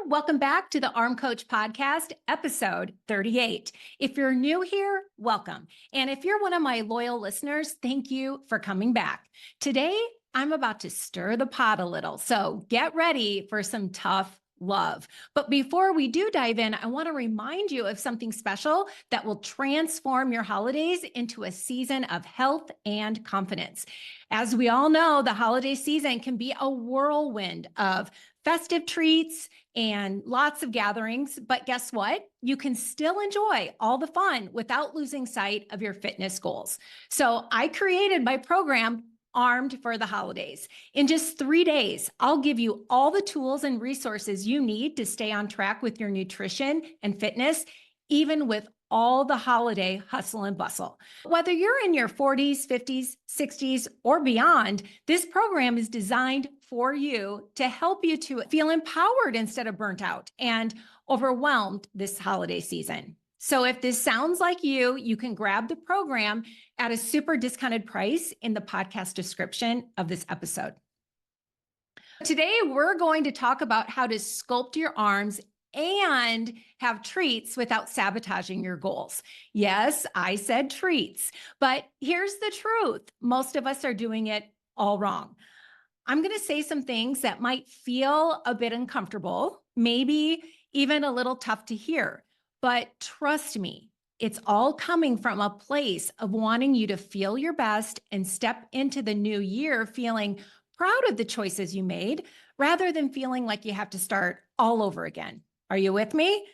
Welcome back to the Arm Coach Podcast, episode 38. If you're new here, welcome. And if you're one of my loyal listeners, thank you for coming back. Today, I'm about to stir the pot a little, so get ready for some tough love. But before we do dive in, I want to remind you of something special that will transform your holidays into a season of health and confidence. As we all know, the holiday season can be a whirlwind of festive treats and lots of gatherings, but guess what? You can still enjoy all the fun without losing sight of your fitness goals. So I created my program, Armed for the Holidays. In just 3 days, I'll give you all the tools and resources you need to stay on track with your nutrition and fitness, even with all the holiday hustle and bustle. Whether you're in your 40s, 50s, 60s, or beyond, this program is designed for you to help you to feel empowered instead of burnt out and overwhelmed this holiday season. So if this sounds like you can grab the program at a super discounted price in the podcast description of this episode. Today, we're going to talk about how to sculpt your arms and have treats without sabotaging your goals. Yes, I said treats, but here's the truth. Most of us are doing it all wrong. I'm going to say some things that might feel a bit uncomfortable, maybe even a little tough to hear, but trust me, it's all coming from a place of wanting you to feel your best and step into the new year feeling proud of the choices you made rather than feeling like you have to start all over again. Are you with me?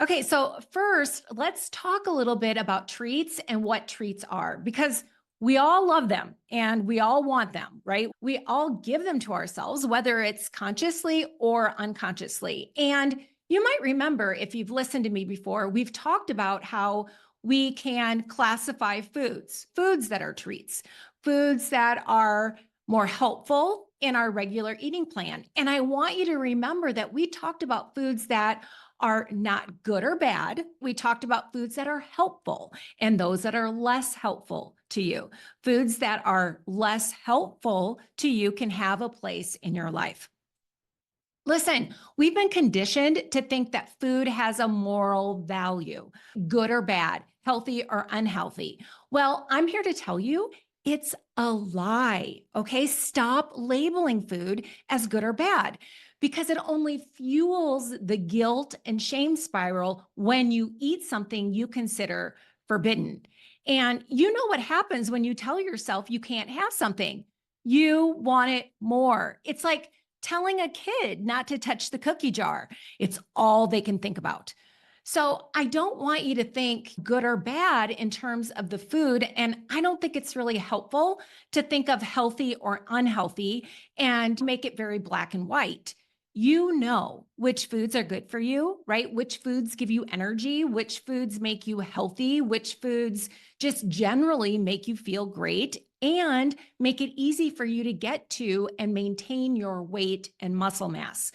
Okay, so first, let's talk a little bit about treats and what treats are, because we all love them and we all want them, right? We all give them to ourselves, whether it's consciously or unconsciously. And you might remember, if you've listened to me before, we've talked about how we can classify foods that are treats, foods that are more helpful in our regular eating plan. And I want you to remember that we talked about foods that are not good or bad. We talked about foods that are helpful and those that are less helpful to you. Foods that are less helpful to you can have a place in your life. Listen, we've been conditioned to think that food has a moral value, good or bad, healthy or unhealthy. Well, I'm here to tell you it's a lie, okay? Stop labeling food as good or bad because it only fuels the guilt and shame spiral when you eat something you consider forbidden. And you know what happens when you tell yourself you can't have something. You want it more. It's like telling a kid not to touch the cookie jar. It's all they can think about. So I don't want you to think good or bad in terms of the food. And I don't think it's really helpful to think of healthy or unhealthy and make it very black and white. You know which foods are good for you, right? Which foods give you energy, which foods make you healthy, which foods just generally make you feel great and make it easy for you to get to and maintain your weight and muscle mass.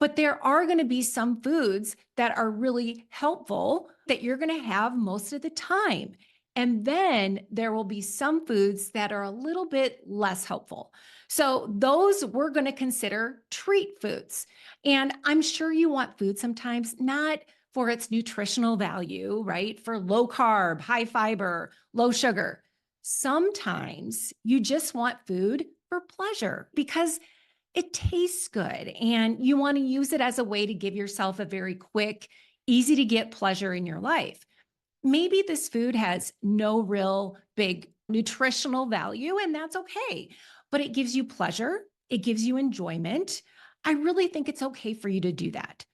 But there are going to be some foods that are really helpful that you're going to have most of the time. And then there will be some foods that are a little bit less helpful. So those we're going to consider treat foods. And I'm sure you want food sometimes, not for its nutritional value, right? For low carb, high fiber, low sugar. Sometimes you just want food for pleasure because it tastes good and you want to use it as a way to give yourself a very quick, easy to get pleasure in your life. Maybe this food has no real big nutritional value, and that's okay, but it gives you pleasure. It gives you enjoyment. I really think it's okay for you to do that.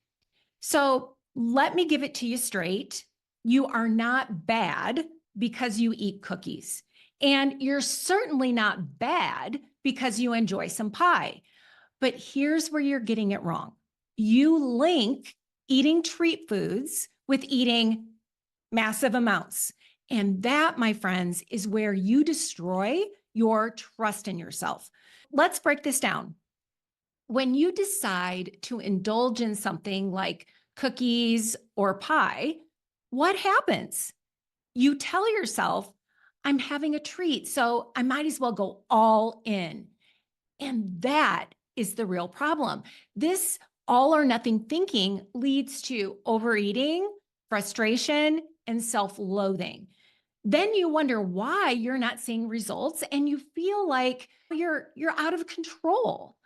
So let me give it to you straight. You are not bad because you eat cookies, and you're certainly not bad because you enjoy some pie. But here's where you're getting it wrong. You link eating treat foods with eating massive amounts. And that, my friends, is where you destroy your trust in yourself. Let's break this down. When you decide to indulge in something like cookies or pie, what happens? You tell yourself, I'm having a treat, so I might as well go all in. And that is the real problem. This All or nothing thinking leads to overeating, frustration, and self-loathing. Then you wonder why you're not seeing results and you feel like you're out of control.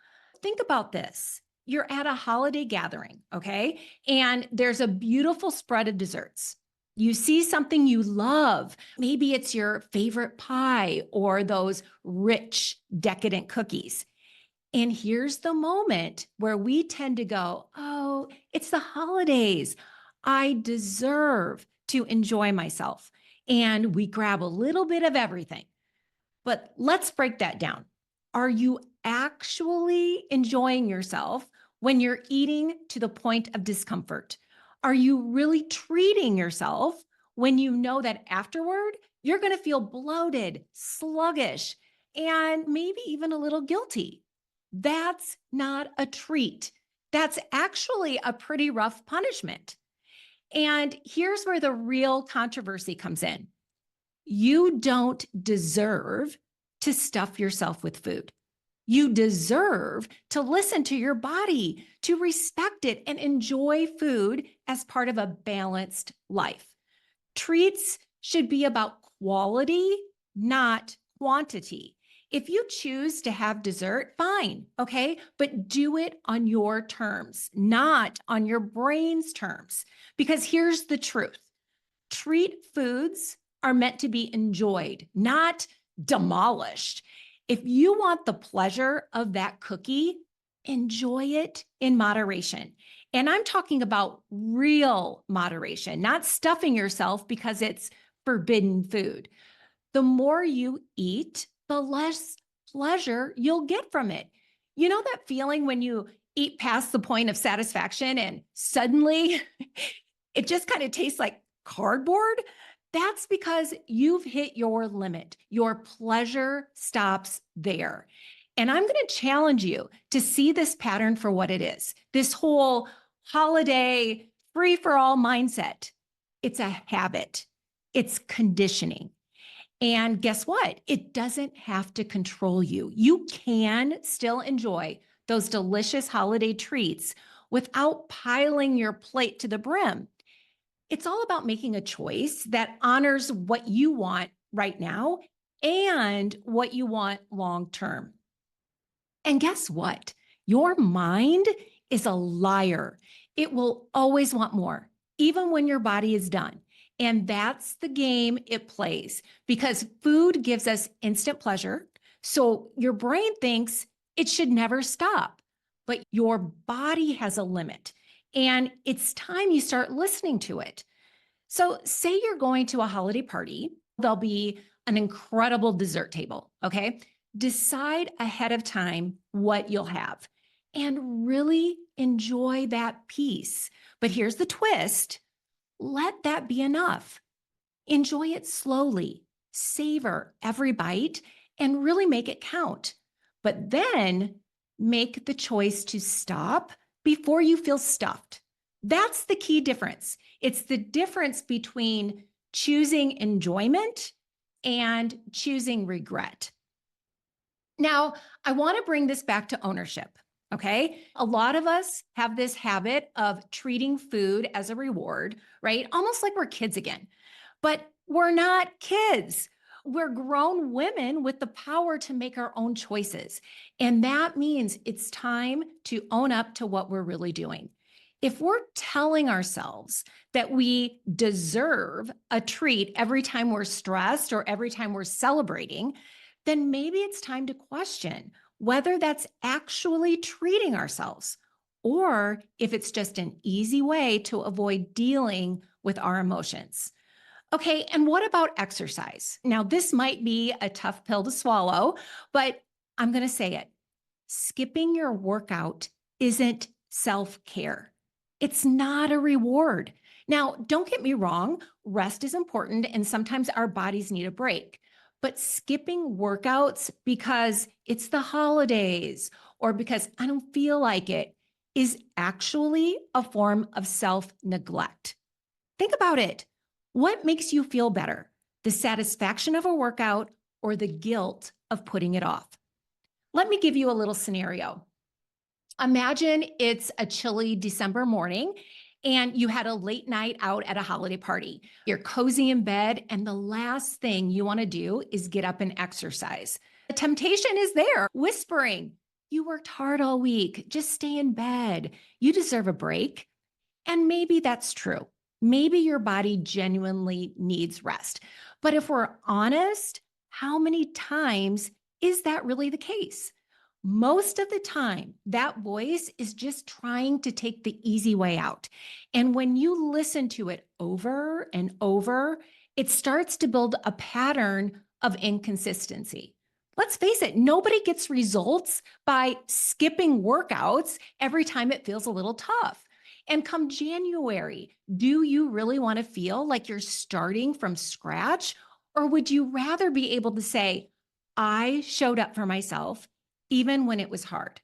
Think about this. You're at a holiday gathering, okay? And there's a beautiful spread of desserts. You see something you love. Maybe it's your favorite pie or those rich, decadent cookies. And here's the moment where we tend to go, oh, it's the holidays. I deserve to enjoy myself. And we grab a little bit of everything. But let's break that down. Are you actually enjoying yourself when you're eating to the point of discomfort? Are you really treating yourself when you know that afterward you're going to feel bloated, sluggish, and maybe even a little guilty? That's not a treat. That's actually a pretty rough punishment. And here's where the real controversy comes in. You don't deserve to stuff yourself with food. You deserve to listen to your body, to respect it, and enjoy food as part of a balanced life. Treats should be about quality, not quantity. If you choose to have dessert, fine, okay? But do it on your terms, not on your brain's terms. Because here's the truth. Treat foods are meant to be enjoyed, not demolished. If you want the pleasure of that cookie, enjoy it in moderation. And I'm talking about real moderation, not stuffing yourself because it's forbidden food. The more you eat, the less pleasure you'll get from it. You know that feeling when you eat past the point of satisfaction and suddenly it just kind of tastes like cardboard? That's because you've hit your limit. Your pleasure stops there. And I'm going to challenge you to see this pattern for what it is. This whole holiday free for all mindset. It's a habit. It's conditioning. And guess what? It doesn't have to control you. You can still enjoy those delicious holiday treats without piling your plate to the brim. It's all about making a choice that honors what you want right now and what you want long term. And guess what? Your mind is a liar. It will always want more, even when your body is done. And that's the game it plays because food gives us instant pleasure. So your brain thinks it should never stop, but your body has a limit. And it's time you start listening to it. So, say you're going to a holiday party, there'll be an incredible dessert table, okay? Decide ahead of time what you'll have and really enjoy that piece. But here's the twist, let that be enough. Enjoy it slowly, savor every bite, and really make it count. But then make the choice to stop before you feel stuffed. That's the key difference. It's the difference between choosing enjoyment and choosing regret. Now, I want to bring this back to ownership, okay? A lot of us have this habit of treating food as a reward, right? Almost like we're kids again. But we're not kids. We're grown women with the power to make our own choices. And that means it's time to own up to what we're really doing. If we're telling ourselves that we deserve a treat every time we're stressed or every time we're celebrating, then maybe it's time to question whether that's actually treating ourselves or if it's just an easy way to avoid dealing with our emotions. Okay, and what about exercise? Now, this might be a tough pill to swallow, but I'm going to say it. Skipping your workout isn't self-care. It's not a reward. Now, don't get me wrong, rest is important and sometimes our bodies need a break. But skipping workouts because it's the holidays or because I don't feel like it is actually a form of self-neglect. Think about it. What makes you feel better? The satisfaction of a workout or the guilt of putting it off? Let me give you a little scenario. Imagine it's a chilly December morning and you had a late night out at a holiday party. You're cozy in bed, and the last thing you want to do is get up and exercise. The temptation is there, whispering, "You worked hard all week. Just stay in bed. You deserve a break." And maybe that's true. Maybe your body genuinely needs rest. But if we're honest, how many times is that really the case? Most of the time, that voice is just trying to take the easy way out. And when you listen to it over and over, it starts to build a pattern of inconsistency. Let's face it, nobody gets results by skipping workouts every time it feels a little tough. And come January, do you really want to feel like you're starting from scratch? Or would you rather be able to say, "I showed up for myself even when it was hard"?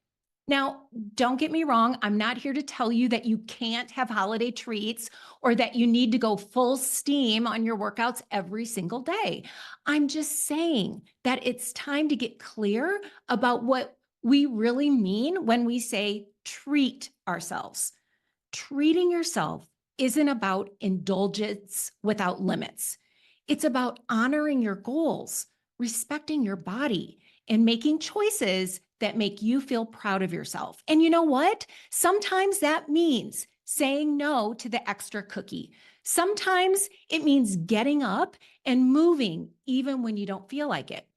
Now, don't get me wrong. I'm not here to tell you that you can't have holiday treats or that you need to go full steam on your workouts every single day. I'm just saying that it's time to get clear about what we really mean when we say treat ourselves. Treating yourself isn't about indulgence without limits. It's about honoring your goals, respecting your body, and making choices that make you feel proud of yourself. And you know what? Sometimes that means saying no to the extra cookie. Sometimes it means getting up and moving even when you don't feel like it.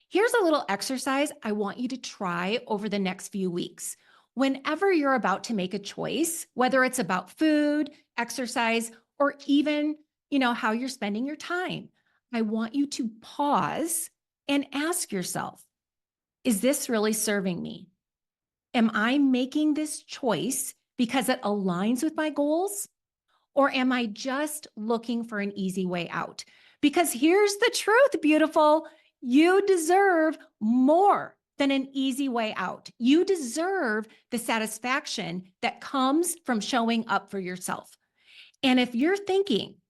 Here's a little exercise I want you to try over the next few weeks. Whenever you're about to make a choice, whether it's about food, exercise, or even, how you're spending your time, I want you to pause and ask yourself, is this really serving me? Am I making this choice because it aligns with my goals? Or am I just looking for an easy way out? Because here's the truth, beautiful. You deserve more than an easy way out. You deserve the satisfaction that comes from showing up for yourself. And if you're thinking,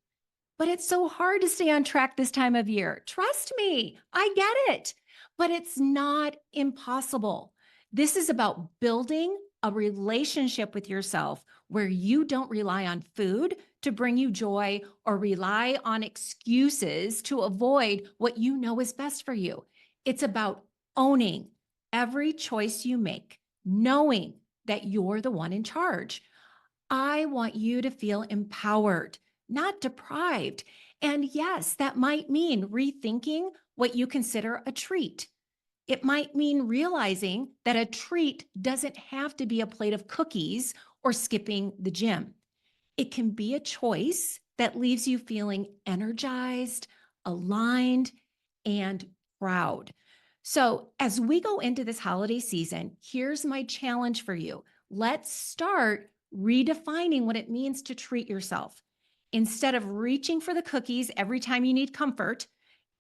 "But it's so hard to stay on track this time of year," trust me, I get it. But it's not impossible. This is about building a relationship with yourself where you don't rely on food to bring you joy or rely on excuses to avoid what you know is best for you. It's about owning every choice you make, knowing that you're the one in charge. I want you to feel empowered, not deprived. And yes, that might mean rethinking what you consider a treat. It might mean realizing that a treat doesn't have to be a plate of cookies or skipping the gym. It can be a choice that leaves you feeling energized, aligned, and proud. So, as we go into this holiday season, here's my challenge for you. Let's start redefining what it means to treat yourself. Instead of reaching for the cookies every time you need comfort,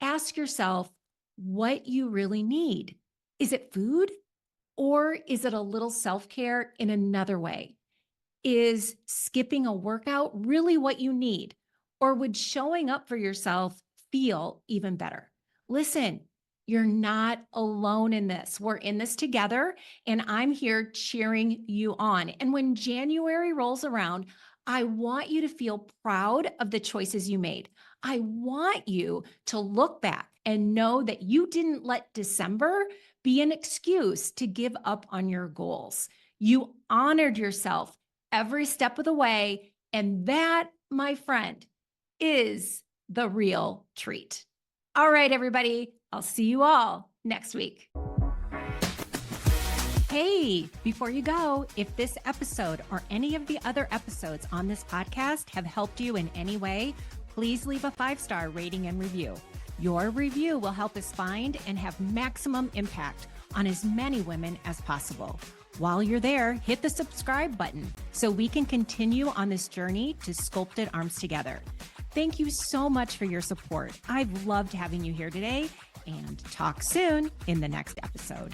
ask yourself what you really need. Is it food, or is it a little self-care in another way? Is skipping a workout really what you need? Or would showing up for yourself feel even better? Listen, you're not alone in this. We're in this together, and I'm here cheering you on. And when January rolls around, I want you to feel proud of the choices you made. I want you to look back and know that you didn't let December be an excuse to give up on your goals. You honored yourself every step of the way. And that, my friend, is the real treat. All right, everybody, I'll see you all next week. Hey, before you go, if this episode or any of the other episodes on this podcast have helped you in any way, please leave a 5-star rating and review. Your review will help us find and have maximum impact on as many women as possible. While you're there, hit the subscribe button so we can continue on this journey to sculpted arms together. Thank you so much for your support. I've loved having you here today, and talk soon in the next episode.